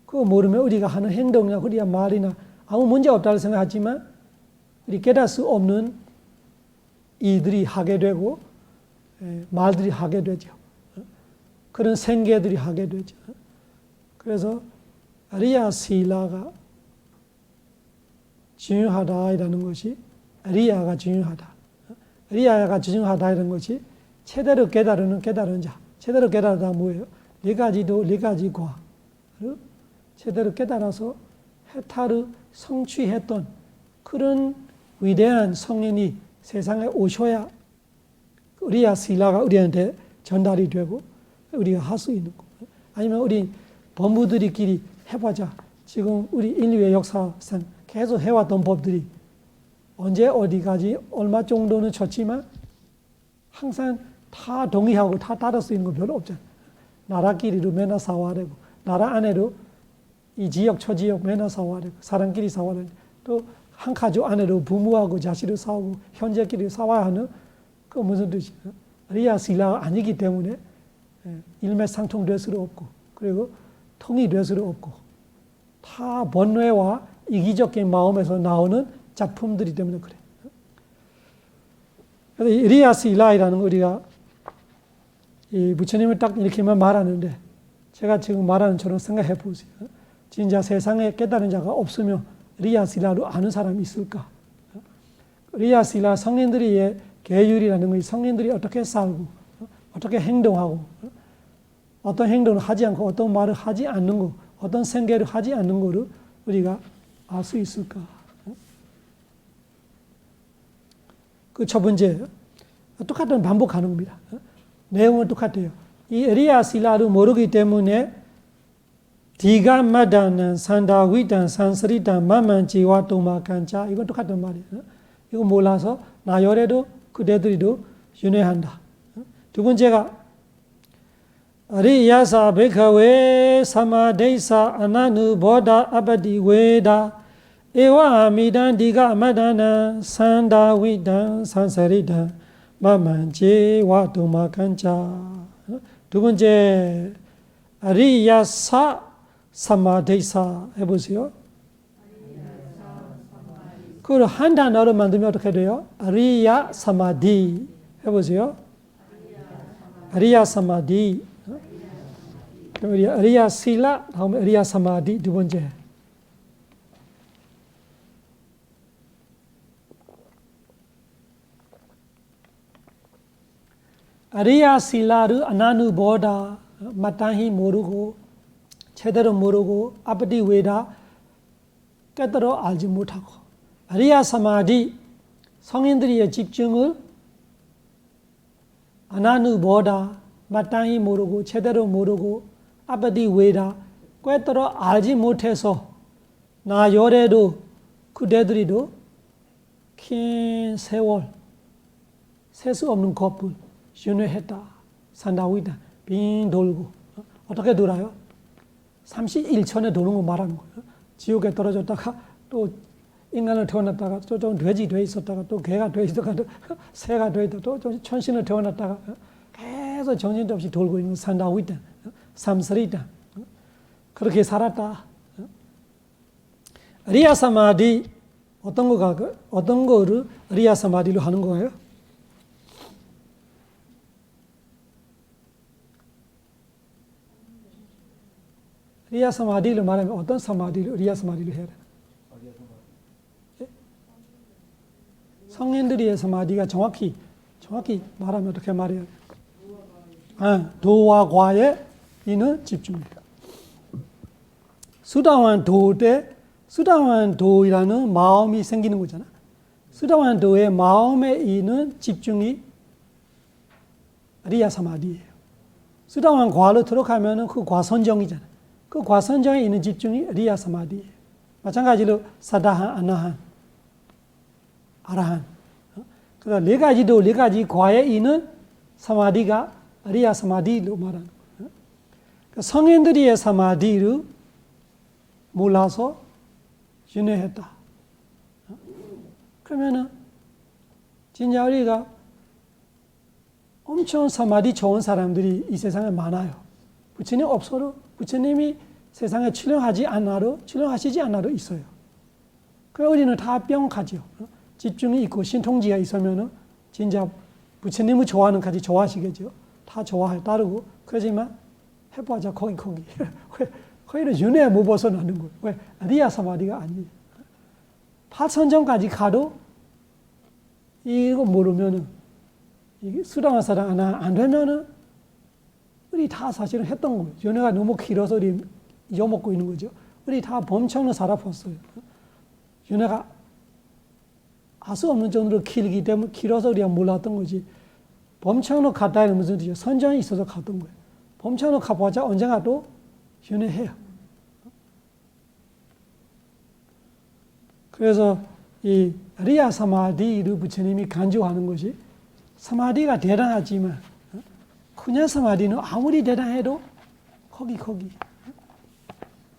그거 모르면 우리가 하는 행동이나 우리가 말이나 아무 문제 없다고 생각하지만 우리 깨달을 수 없는 이들이 하게 되고 말들이 하게 되죠. 그런 생계들이 하게 되죠. 그래서 아리야 실라가 중요하다라는 것이 아리야가 중요하다. 아리야가 중요하다라는 것이 제대로 깨달은 자. 제대로 깨달다 뭐예요? 네 가지과 제대로 깨달아서 해탈을 성취했던 그런 위대한 성인이 세상에 오셔야 우리야 실라가 우리한테 전달이 되고 우리가 할 수 있는 거. 아니면 우리 법무들이끼리 해보자. 지금 우리 인류의 역사상 계속 해왔던 법들이 언제 어디까지 얼마 정도는 쳤지만 항상 다 동의하고 다 따를 수 있는 거 별로 없잖아요. 나라끼리도 맨날 싸워야 되고 나라 안에도 이 지역 저 지역 맨날 싸워야 되고 사람끼리 싸워야 되고 또 한 가족 안에도 부모하고 자식을 싸우고 형제끼리 싸워야 하는 그 무슨 뜻이에요? 리아 실라가 아니기 때문에 일맥상통될 수도 없고 그리고 통일될 수도 없고 다 번뇌와 이기적인 마음에서 나오는 작품들이 때문에 그래요. 그래서 리아 실라이라는 우리가 이 부처님을 딱 이렇게만 말하는데 제가 지금 말하는 처럼 생각해 보세요. 진짜 세상에 깨달은 자가 없으면 리아 실라로 아는 사람이 있을까? 리아 실라 성인들의 계율이라는 것이 성인들이 어떻게 살고 어떻게 행동하고 어떤 행동을 하지 않고 어떤 말을 하지 않는 것 어떤 생계를 하지 않는 것을 우리가 알 수 있을까? 그 첫 번째 똑같은 반복하는 겁니다. 내용은 똑같아요. 이 리아 실라를 모르기 때문에 디가 마다는 산다위단 산스리단 만만지와 도마간자 이건 똑같은 말이에요. 이거 몰라서 나열해도 그대들이도 윤회한다. 두 번째가 아리야사 베카웨 사마데이사 아나누보다 아바디웨다 에와 아미단 디가 마다는 산다위단 산스리단 만만지와 도마간자 두 번째 아리야사 사마데이사 해보세요. 그걸 한 단어로 만들면 어떻게 돼요? 아리야 사마디 해보세요. 아리야 사마디. 그럼 아리야 실라 다음에 아리야 사마디 두 번째. 아리야 실라를 아나누보다 마땅히 모르고 제대로 모르고 아바디 외다 깨달아 알지 못하고 아리야 사마디 성인들의 집중을 아나누 뭐다, 마땅히 모르고 제대로 모르고 앞뒤 왜다 꿰뚫어 알지 못해서 나 열에도 그대들이도 긴 세월 셀 수 없는 겁을 윤회했다. 산다위다. 빙 돌고 어떻게 돌아요? 31천에 도는 거 말하는 거예요. 지옥에 떨어졌다가 또 인간을 태어났다가 또 좀 돼지 돼 있었다가 또 개가 돼 있다가 또 새가 돼 있다가 또 천신을 태어났다가 계속 정신도 없이 돌고 있는 산다위다. 삼스리다. 그렇게 살았다. 리아 사마디 어떤 거를 리아 사마디로 하는 거예요? 리아 사마디를 말하면 어떤 사마디를 리아 사마디로 해야 되나? 성인들의 사마디가 정확히 말하면 어떻게 말해야 돼? 도와 과에 이는 집중입니다. 수다wan 도 때 수다wan 도이라는 마음이 생기는 거잖아. 수다wan 도의 마음에 있는 집중이 리아 사마디예요. 수다wan 과로 들어가면은 그 과선정이잖아. 그 과선정에 있는 집중이 리아 사마디예요. 마찬가지로 사다한, 아나한, 아라한. 그래서 네 가지 과에 있는 사마디가 리아 사마디로 말하는 거예요. 성인들의 사마디를 몰라서 윤회했다. 그러면은 진짜 우리가 엄청 사마디 좋은 사람들이 이 세상에 많아요. 부처님 없어도 부처님이 세상에 출연하시지 않아도 있어요. 그 우리는 다 뿅하죠. 집중이 있고 신통지가 있으면은 진짜 부처님을 좋아하는 까지 좋아하시겠죠. 다 좋아할 따르고 그러지만 해보자 거기 거기는 윤회 못 벗어나는 거예요. 왜? 리아 사마디가 아니에요. 파선정까지 가도 이거 모르면은 수당한 사람 하나 안 되면은 우리 다 사실은 했던 거예요. 윤회가 너무 길어서 우리 잊어먹고 있는 거죠. 우리 다 범청로 살아봤어요. 윤회가 알 수 없는 정도로 길기 때문에 길어서 우리가 몰랐던 거지. 범청로 갔다는 무슨 뜻이죠? 선정이 있어서 갔던 거예요. 범청로 가보자 언젠가 또 윤회해요. 그래서 이 리아 사마디를 부처님이 강조하는 것이 사마디가 대단하지만 그냥 사마디는 아무리 대단해도 거기.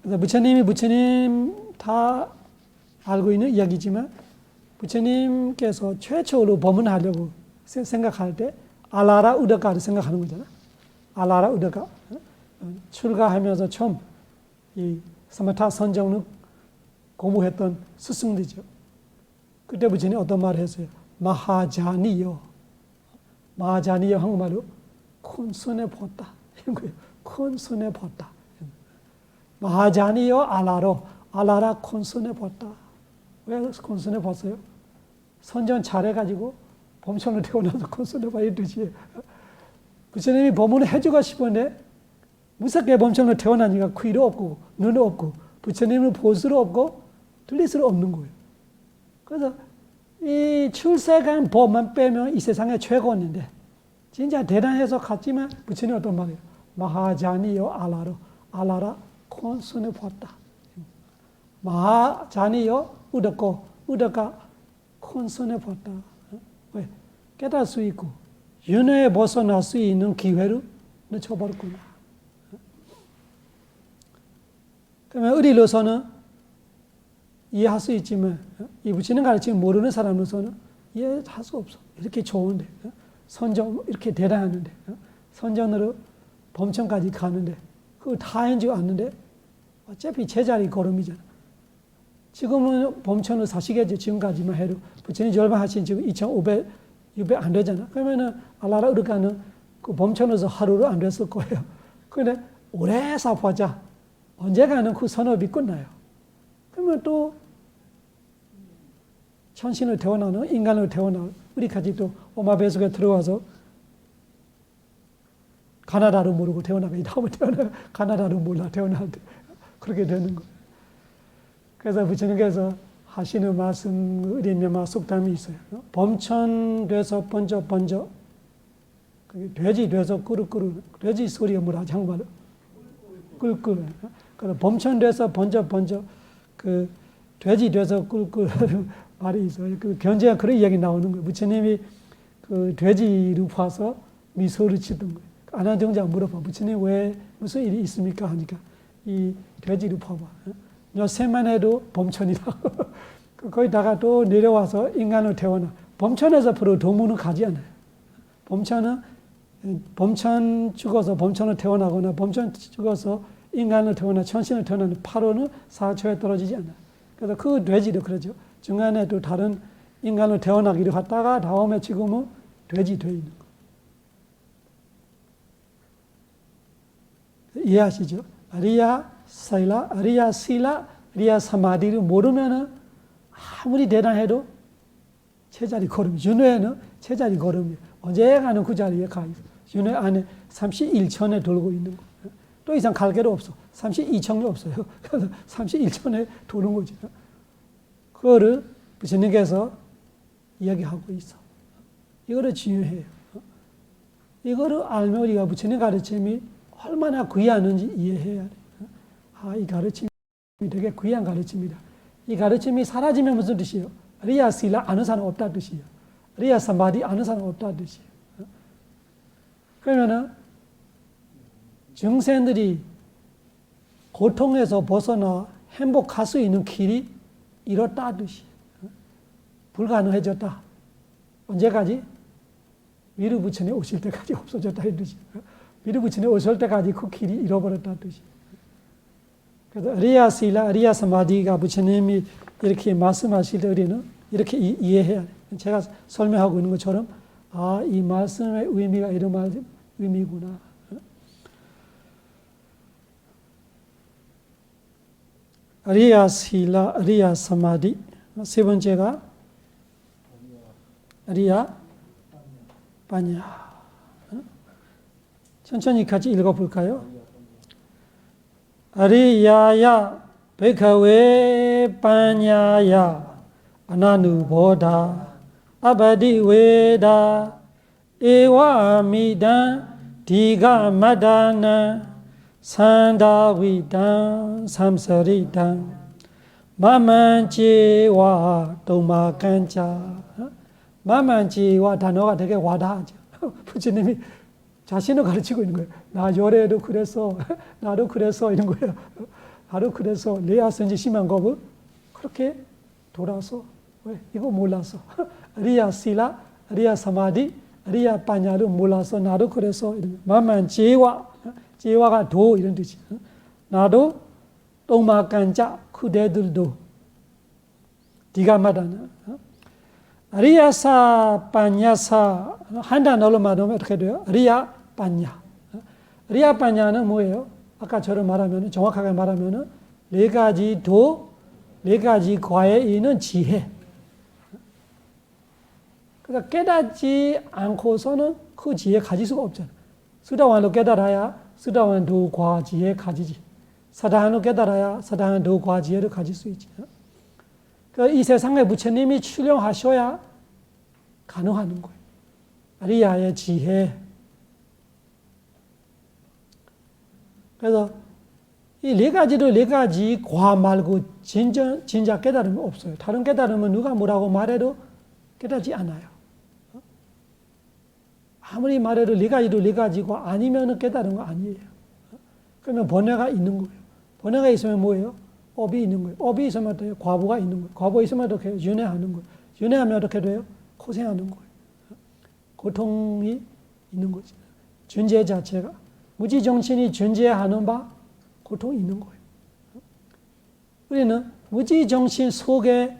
그래서 부처님 다 알고 있는 이야기지만 부처님께서 최초로 법문하려고 생각할 때 알라라 우다가를 생각하는 거잖아. 알라라 우다가 출가하면서 처음 이 사마타 선정을 공부했던 스승들이죠. 그때 부처님 어떤 말을 했어요? 마하자니요. 마하자니요 한국말로 큰 손에 벗다. 이런 거예요. 큰 손에 벗다. 마하자니요 알라라 큰 손에 벗다. 왜 큰 손에 벗어요? 선전 잘해가지고 범천을 태어나서 큰 손에 벗 이듯이 부처님이 법문을 해주고 싶은데 무섭게 범천을 태어나니까 귀도 없고 눈도 없고 부처님을 볼 수도 없고 들릴 수도 없는 거예요. 그래서 이 출세간 법만 빼면 이 세상에 최고였는데 진짜 대단해서 갔지만 부처님 어떤 말이에요? 마하자니요 알라라 큰 손에 벗다. 마하자니요 우다가 큰 손에 벗다. 왜? 깨달을 수 있고 윤회에 벗어날 수 있는 기회를 놓쳐버렸구나. 그러면 우리로서는 이해할 수 있지만 이 부처님 가르치는 모르는 사람으로서는 이해할 수 없어. 이렇게 좋은데 선정 이렇게 대단하는데 선전으로 범천까지 가는데 그걸 다 해주지 않는데 어차피 제자리 걸음이잖아. 지금은 범천을 사시겠죠. 지금까지만 해도 부처님 절반하신 지금 2,500, 600 안 되잖아. 그러면은 알라라 우르가는 그 범천에서 하루로 안 됐을 거예요. 근데 오래 사보자. 언제가는 그 선업이 끝나요. 그러면 또 천신을 태어나는 인간을 태어나는 우리까지 또 엄마 뱃속에 들어와서 가나다를 모르고 태어나면 다음에 가나다를 몰라 태어나는데 그렇게 되는 거예요. 그래서 부처님께서 하시는 말씀 의리님마 속담이 있어요. 범천돼서 번져 돼지 돼서 끄르끄르 돼지 소리가 뭐라 정말 꿀꿀. 그래서 범천돼서 번져 그 돼지 돼서 꿀꿀 말이 있어요. 그 견제가 그런 이야기 나오는 거예요. 부처님이 그 돼지를 봐서 미소를 짓던 거예요. 안한정자가 물어봐. 부처님 왜 무슨 일이 있습니까? 하니까 이 돼지를 봐봐. 요새만 해도 범천이라고. 거기다가 또 내려와서 인간을 태어나. 범천에서 앞으로 동문은 가지 않아요. 범천 죽어서 범천을 태어나거나 범천 죽어서 인간을 태어나 천신을 태어나는 8호는 4초에 떨어지지 않아요. 그래서 그 돼지도 그러죠. 중간에 또 다른 인간을 태어나기로 갔다가 다음에 지금은 돼지 돼 있는 거. 이해하시죠? 아리야 사일라, 아리야 실라, 아리야 사마디를 모르면은 아무리 대단해도 제자리 걸음. 윤회는 제자리 걸음이에요. 언제가는 그 자리에 가 있어. 윤회 안에 31천에 돌고 있는 거. 또 이상 갈 길도 없어. 32천이 없어요. 그래서 31천에 도는 거지. 그거를 부처님께서 이야기하고 있어. 이거를 중요해요. 이거를 알면 우리가 부처님 가르침이 얼마나 귀하는지 이해해야 돼. 이 가르침이 되게 귀한 가르침이다. 이 가르침이 사라지면 무슨 뜻이에요? 아리야 실라 아는 사람 없다 뜻이에요. 아리야 사마디 아는 사람 없다 뜻이에요. 그러면은 중생들이 고통에서 벗어나 행복할 수 있는 길이 잃었다 뜻이에요. 불가능해졌다. 언제까지? 미르 부처님 오실 때까지 없어졌다 이 뜻이에요. 미르 부처님 오실 때까지 그 길이 잃어버렸다 뜻이에요. 그래서 아리야 실라, 아리야 사마디가 부처님이 이렇게 말씀하실 때 우리는 이렇게 이해해야 돼요. 제가 설명하고 있는 것처럼 이 말씀의 의미가 이런 의미구나. 아리야 실라, 아리야 사마디. 세 번째가 아리야 빠냐. 천천히 같이 읽어볼까요? 아리야야 베카웨 빠냐야 아나누보다 아바디웨다 에와미단 디가마다나 산다위단 삼사리단 마만지와 도마간자. 마만지와 단어가 되게 와닿하죠. 부처님이 자신을 가르치고 있는 거예요. 나 요래도 그래서 나도 그래서 이런 거예요. 나도 그래서 레아 선지 심한 거고 그렇게 돌아서 왜 이거 몰라서 아리야 실라, 아리야 사마디, 아리야 빠냐를 몰라서 나도 그래서 마만지와 지와가 도 이런 뜻이에요. 나도 도마간자 그대들도 디가마다나 아리야사 빠냐사 한 단어로 말하면 어떻게 돼요? 아리야 빠냐. 아리야 빠냐는 뭐예요? 아까처럼 말하면 정확하게 말하면 네 가지 도, 네 가지 과에 있는 지혜. 그러니까 깨닫지 않고서는 그 지혜 가질 수가 없잖아. 수다원로 깨달아야 수다원 도 과 지혜 가지지. 사다한로 깨달아야 사다한 도 과 지혜를 가질 수 있지. 이 세상에 부처님이 출연하셔야 가능한 거예요. 아리야의 지혜. 그래서 이 네 가지를 네 가지 과 말고 진짜 깨달음은 없어요. 다른 깨달음은 누가 뭐라고 말해도 깨닫지 않아요. 아무리 말해도 네 가지도 네 가지고 아니면 깨달은 거 아니에요. 그러면 번뇌가 있는 거예요. 번뇌가 있으면 뭐예요? 업이 있는 거예요. 업이 있으면 어때요? 과보가 있는 거예요. 과보 있으면 어떻게 해요? 윤회하는 거예요. 윤회하면 어떻게 돼요? 고생하는 거예요. 고통이 있는 거지. 존재 자체가. 무지정신이 존재하는 바 고통이 있는 거예요. 우리는 무지정신 속에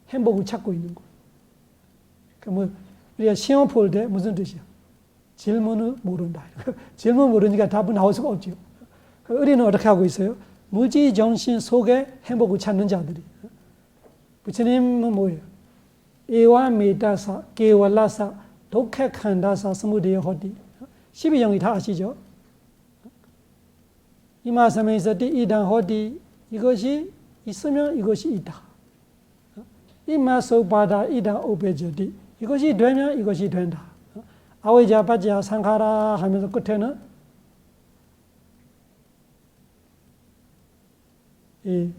행복을 찾고 있는 거예요. 그러니까 우리가 시험 볼 때 무슨 뜻이야? 질문을 모른다. 질문 모르니까 답은 나올 수가 없죠. 우리는 어떻게 하고 있어요? 무지정신 속에 행복을 찾는 자들이. 부처님은 뭐예요? 에와메다사, 게왈라사, 독해칸다사, 스무데여 허디. 12정이 다 아시죠? 이마사메이서디 이단 허디. 이것이 있으면 이것이 있다. 이마소바다 이다 오베저디 이것이 되면 이것이 된다. 아웨자 바지야 상카라 하면서 끝에는 이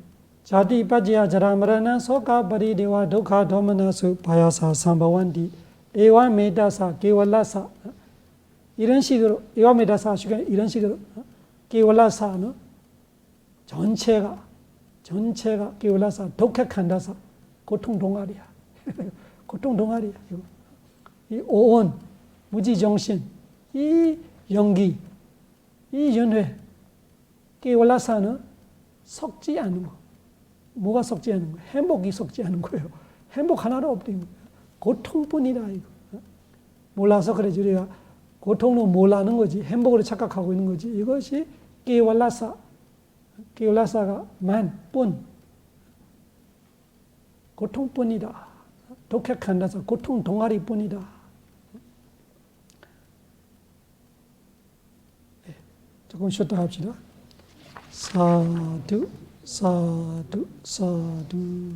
자디 바지야 자라마라나 소가버리디와 도카 도마나수 바야사 삼바완디 에와 메다사 게왈라사 이런 식으로 에와 메다사 이런 식으로 게왈라사는 전체가 게올라사 독학한다사 고통 동아리야. 고통 동아리야. 이거. 이 오온 무지정신 이 연기 이 연회 게올라사는 썩지 않은 거. 뭐가 썩지 않은 거예요? 행복이 썩지 않은 거예요. 행복 하나도 없대요. 고통뿐이다 이거. 몰라서 그래 우리가 고통은 몰라는 거지. 행복으로 착각하고 있는 거지. 이것이 게올라사가 뿐 고통뿐이다. 독학한다서 고통 동아리뿐이다. 네, 조금 쉬었다 합시다. 사두 사두 사두